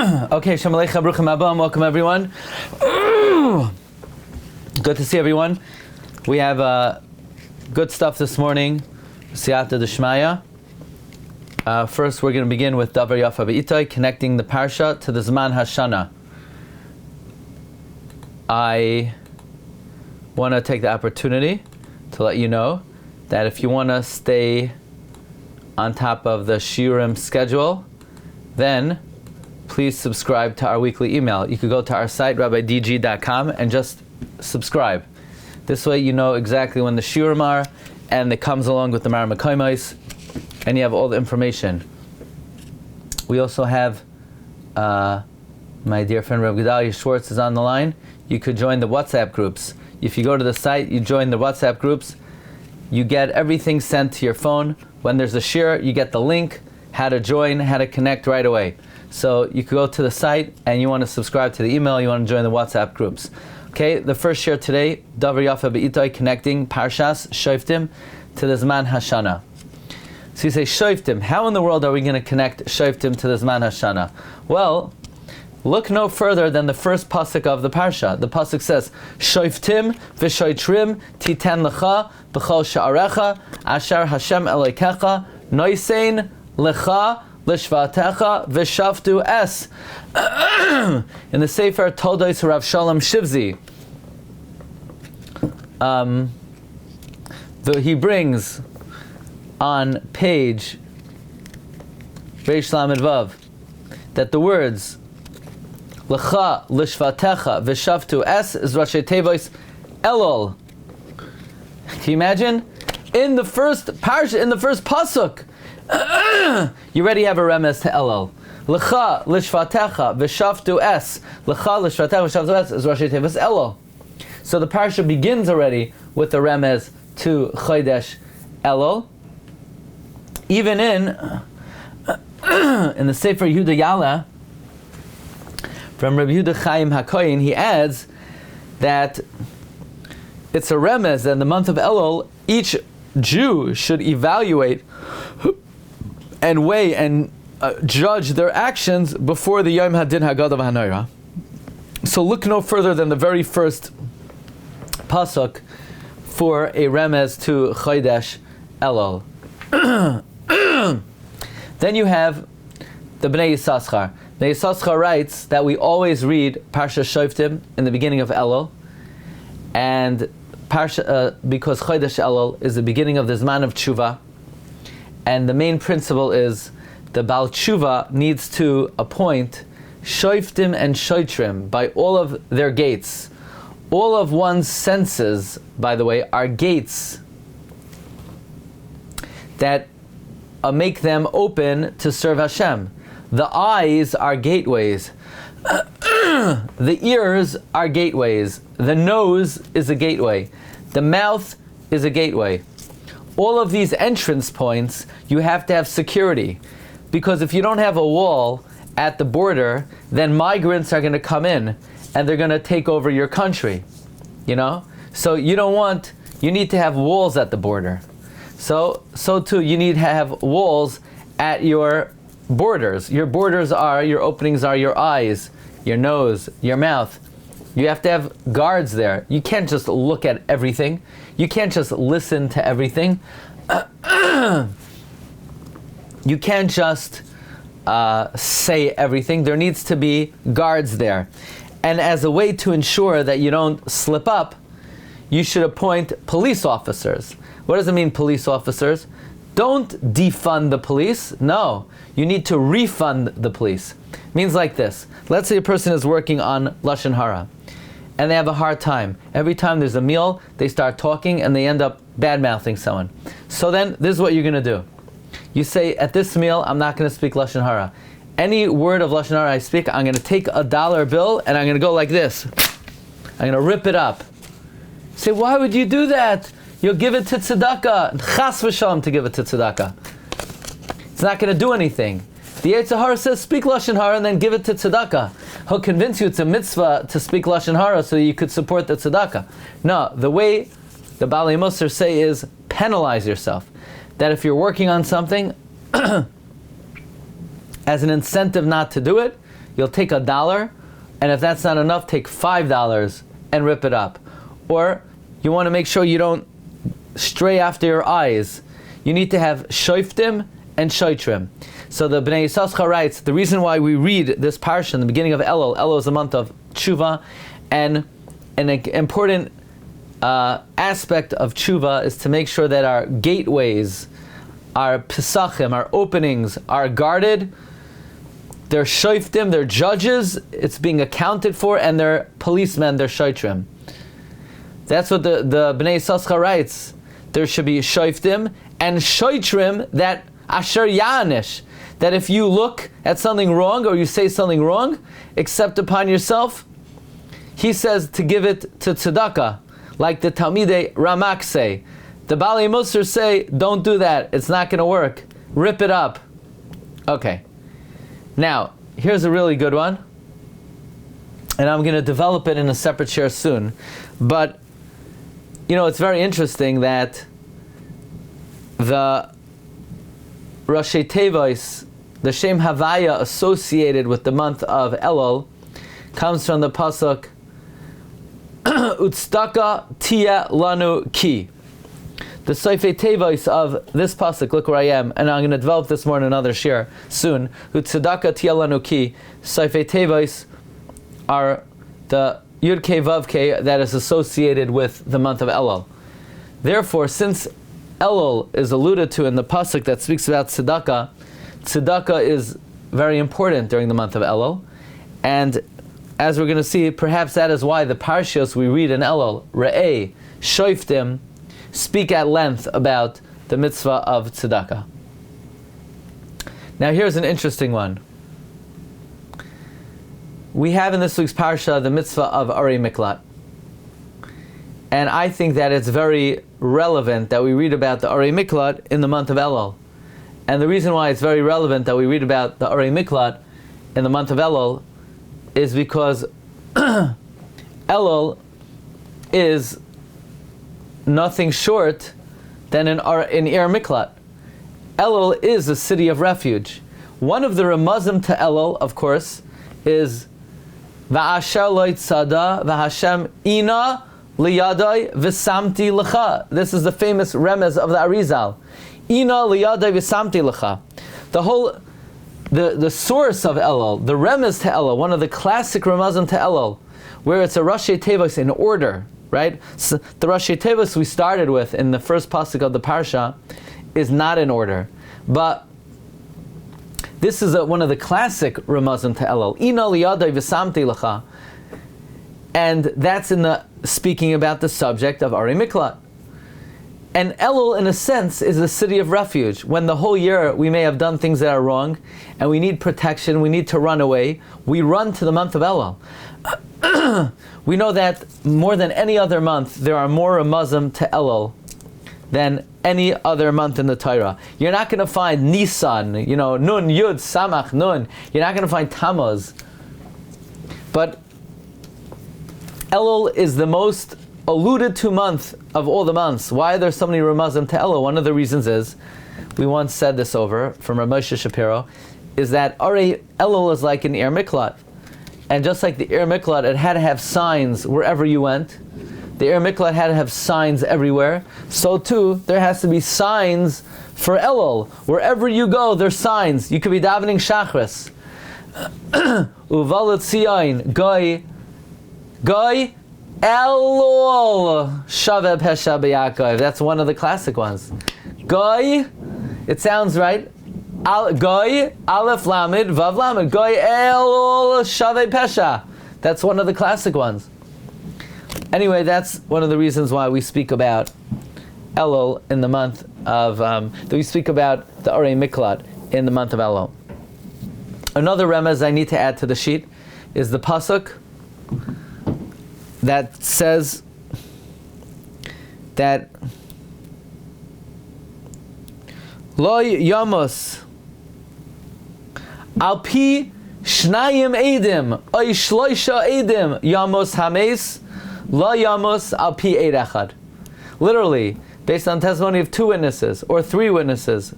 Okay, Shalom Aleichem, Baruchim Abba, welcome everyone. Good to see everyone. We have good stuff this morning, Siyata D'Shmaya. First, we're going to begin with Davar Yafeh, connecting the Parsha to the Zman Hashana. I want to take the opportunity to let you know that if you want to stay on top of the Shiurim schedule, then please subscribe to our weekly email. You could go to our site, rabbidg.com, and just subscribe. This way you know exactly when the Shiurim are, and it comes along with the Machon, and you have all the information. We also have my dear friend Rabbi Glatstein Schwartz is on the line. You could join the WhatsApp groups. If you go to the site, you join the WhatsApp groups, you get everything sent to your phone. When there's a shir, you get the link, how to join, how to connect right away. So you could go to the site and you want to subscribe to the email, you want to join the WhatsApp groups. Okay, the first shir today, Davar Yafeh, connecting Parshas, Shoftim, to the Zman Hashana. So you say, Shoftim, how in the world are we going to connect Shoftim to the Zman Hashana? Well, look no further than the first pasuk of the Parsha. The pasuk says, Shoftim v'shoitrim titen lecha b'chol sha'arecha asher Hashem Elokecha noisein lecha l'shvatecha v'shavtu es. In the Sefer Toldos Rav Shalom Shivzi, he brings on page Reish Lamed Vav that the words L'cha l'shvatecha v'shavtu es is Rashi Tevois Elul. Can you imagine? In the first parsha, in the first pasuk, you already have a remez to Elul. L'cha l'shvatecha v'shavtu es. L'cha l'shvatecha v'shavtu es is Rashi Tevois Elul. So the parsha begins already with the remez to Chodesh Elul. Even in the Sefer Yehuda Yala, from Rabbi Yehuda HaNasi, he adds that it's a remez that in the month of Elul, each Jew should evaluate and weigh and judge their actions before the Yom Hadin Gold of MMH. So look no further than the very first pasuk for a remez to Chodesh Elul. Then you have the Bnei Yissaschar. Bnei Yissaschar writes that we always read Parshas Shoftim in the beginning of Elul, and because Chodesh Elul is the beginning of the Zman of Tshuva, and the main principle is the Baal Tshuva needs to appoint Shoftim and Shoitrim by all of their gates. All of one's senses, by the way, are gates that make them open to serve Hashem. The eyes are gateways. The ears are gateways. The nose is a gateway. The mouth is a gateway. All of these entrance points, you have to have security. Because if you don't have a wall at the border, then migrants are going to come in and they're going to take over your country. You know? So you need to have walls at the border. So too, you need to have walls at your borders. Your borders are, your openings are your eyes, your nose, your mouth. You have to have guards there. You can't just look at everything. You can't just listen to everything. You can't just say everything. There needs to be guards there. And as a way to ensure that you don't slip up, you should appoint police officers. What does it mean, police officers? Don't defund the police. No, you need to refund the police. It means like this. Let's say a person is working on Lashon Hara, and they have a hard time. Every time there's a meal, they start talking, and they end up bad-mouthing someone. So then, this is what you're going to do. You say, at this meal, I'm not going to speak Lashon Hara. Any word of Lashon Hara I speak, I'm going to take a dollar bill, and I'm going to go like this. I'm going to rip it up. Say, why would you do that? You'll give it to tzedakah. Chas v'shalom to give it to tzedakah. It's not going to do anything. The Yetzer Hara says, speak Lashon Hara and then give it to tzedakah. He'll convince you it's a mitzvah to speak Lashon Hara so you could support the tzedakah. No, the way the Balei Musar say is penalize yourself. That if you're working on something, as an incentive not to do it, you'll take $1, and if that's not enough, take $5 and rip it up. Or you want to make sure you don't stray after your eyes. You need to have Shoftim and Shotrim. So the Bnei Yissaschar writes, the reason why we read this parsha in the beginning of Elul is a month of tshuva, and an important aspect of tshuva is to make sure that our gateways, our pesachim, our openings are guarded. They're shoftim, they're judges, it's being accounted for, and they're policemen, they're shotrim. That's what the Bnei Yissaschar writes. There should be shoftim and shotrim that asher ya'anish, that if you look at something wrong or you say something wrong, accept upon yourself. He says to give it to tzedakah, like the Talmidei Ramak say. The Balei Musar say, don't do that, it's not going to work. Rip it up. Okay. Now, here's a really good one. And I'm going to develop it in a separate share soon. But, it's very interesting that the Rashi Tevos, the Shem Havaya associated with the month of Elul, comes from the pasuk Utstaka Tia Lanu Ki. The Seifei Tevos of this pasuk, look where I am, and I'm going to develop this more in another shir soon. Utstaka Tia Lanu Ki. Seifei Tevos are the Yud Kei Vav Kei that is associated with the month of Elul. Therefore, since Elul is alluded to in the pasuk that speaks about tzedakah, tzedakah is very important during the month of Elul, and as we're going to see, perhaps that is why the Parshas we read in Elul, Re'eh, Shoftim, speak at length about the mitzvah of tzedakah. Now here's an interesting one. We have in this week's Parsha the mitzvah of Arei Miklat. And I think that it's very relevant that we read about the Arei Miklat in the month of Elul. And the reason why it's very relevant that we read about the Arei Miklat in the month of Elul is because Elul is nothing short than an Ir Miklat. Elul is a city of refuge. One of the remazim to Elul, of course, is Va'asher lo tzada v'Hashem ina liyadai v'samti lecha. This is the famous remez of the Arizal. Ina liyadai v'samti lecha. The source of Elul, the remez to Elul, one of the classic remazim to Elul, where it's a Rashi Tevos in order, right? So the Rashi Tevos we started with in the first pasuk of the Parsha is not in order. But this is one of the classic remazim to Elul. Ina liyadai v'samti lecha. And that's in the speaking about the subject of Arei Miklat. And Elul, in a sense, is a city of refuge. When the whole year we may have done things that are wrong, and we need protection, we need to run away, we run to the month of Elul. We know that more than any other month, there are more remazim to Elul than any other month in the Torah. You're not going to find Nisan, Nun, Yud, Samach, Nun. You're not going to find Tammuz. But Elul is the most alluded to month of all the months. Why are there so many remazim to Elul? One of the reasons is, we once said this over from Rav Moshe Shapiro, is that Elul is like an Ir Miklat. And just like the Ir Miklat, it had to have signs wherever you went. The Ir Miklat had to have signs everywhere. So too, there has to be signs for Elul. Wherever you go, there's signs. You could be davening Shachris. Uvalat Tzion, Goy, Elul, Shaveh Pesha B'Yakov. That's one of the classic ones. Goy, it sounds right. Goy, Aleph Lamed, Vav Lamed. Goy, Elul, Shaveh Pesha. That's one of the classic ones. Anyway, that's one of the reasons why we speak about Elul in the month of, that we speak about the Arei Miklat in the month of Elul. Another remez I need to add to the sheet is the pasuk that says that Lo Yamos Al Pi Shnayim Eidim Oy Shloisha Eidim Yamos Hames Lo Yamos Al Pi Eid Echad. Literally, based on testimony of 2 witnesses or 3 witnesses,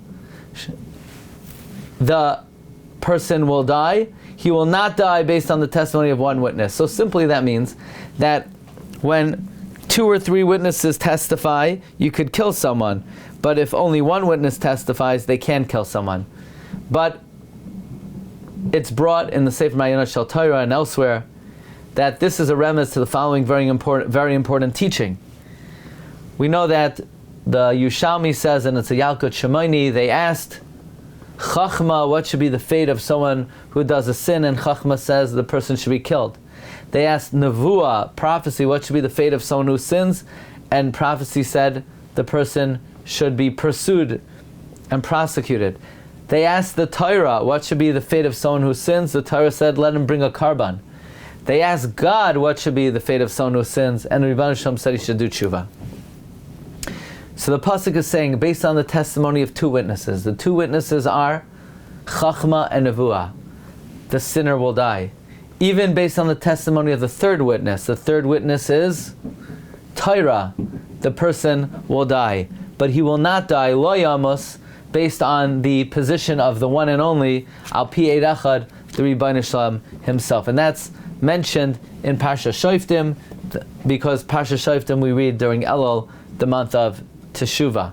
the person will die. he will not die based on the testimony of one witness. So simply that means that when 2 or 3 witnesses testify, you could kill someone. But if only one witness testifies, they can kill someone. But it's brought in the Sefer Ma'ayanot Shel Torah and elsewhere that this is a remez to the following very important teaching. We know that the Yushalmi says, and it's a Yalkut Shemaini, they asked Chachma what should be the fate of someone who does a sin, and Chachma says the person should be killed. They asked Nevuah, prophecy, what should be the fate of someone who sins, and prophecy said the person should be pursued and prosecuted. They asked the Torah, what should be the fate of someone who sins? The Torah said, let him bring a karban. They asked God, what should be the fate of someone who sins? And Rebbeinu Shalom said he should do tshuva. So the pasuk is saying, based on the testimony of 2 witnesses, the 2 witnesses are Chachma and Nevuah. The sinner will die. Even based on the testimony of the 3rd witness, the 3rd witness is Torah. The person will die. But he will not die, lo yamos, based on the position of the one and only Al Pi Eid Echad, the Rebbeinu Shalom himself. And that's mentioned in Parshas Shoftim, because Parshas Shoftim we read during Elul, the month of Teshuvah.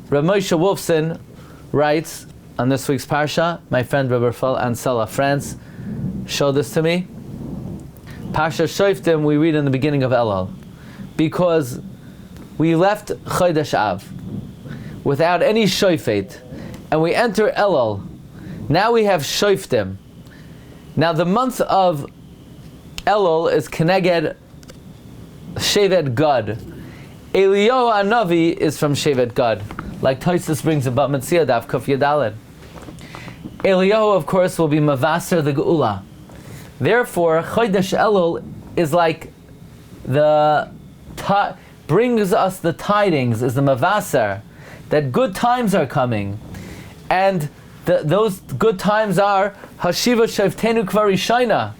Rav Moshe Wolfson writes on this week's Parsha, my friend Rabbi Rafael Ansela France showed this to me. Parshas Shoftim we read in the beginning of Elul, because we left Chodesh Av without any shofet, and we enter Elul. Now we have Shoftim. Now the month of Elul is Keneged Shevet Gad. Eliyahu Hanavi is from Shevet Gad, like Tosfos brings about Metzia Daf Kuf Yadaled. Eliyahu, of course, will be Mavaser the Geula. Therefore, Chodesh Elul is like brings us the tidings, is the Mavaser, that good times are coming. And those good times are Hashiva Shoftenu Kvar Rishayna.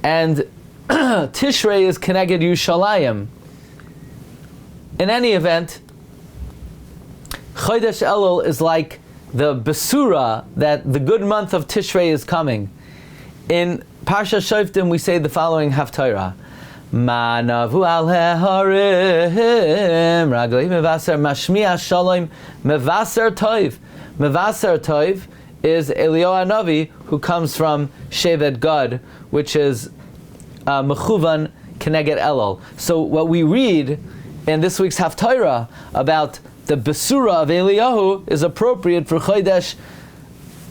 And Tishrei is Keneged Yushalayim. In any event, Chodesh Elul is like the Besura that the good month of Tishrei is coming. In Parshas Shoftim we say the following Haftarah. Manavu al harim raglei mevaser mashmiah shalom mevaser toiv. Mevaser toiv is Eliyahu Hanavi, who comes from Shevet Gad, which is mechuvan keneged Elul. So what we read in this week's Haftarah about the Besura of Eliyahu is appropriate for Chodesh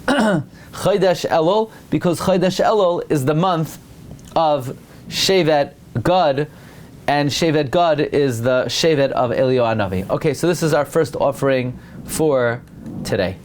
Elul, because Chodesh Elul is the month of Shevet Gad, and Shevet Gad is the Shevet of Eliyahu Hanavi. Okay, so this is our first offering for today.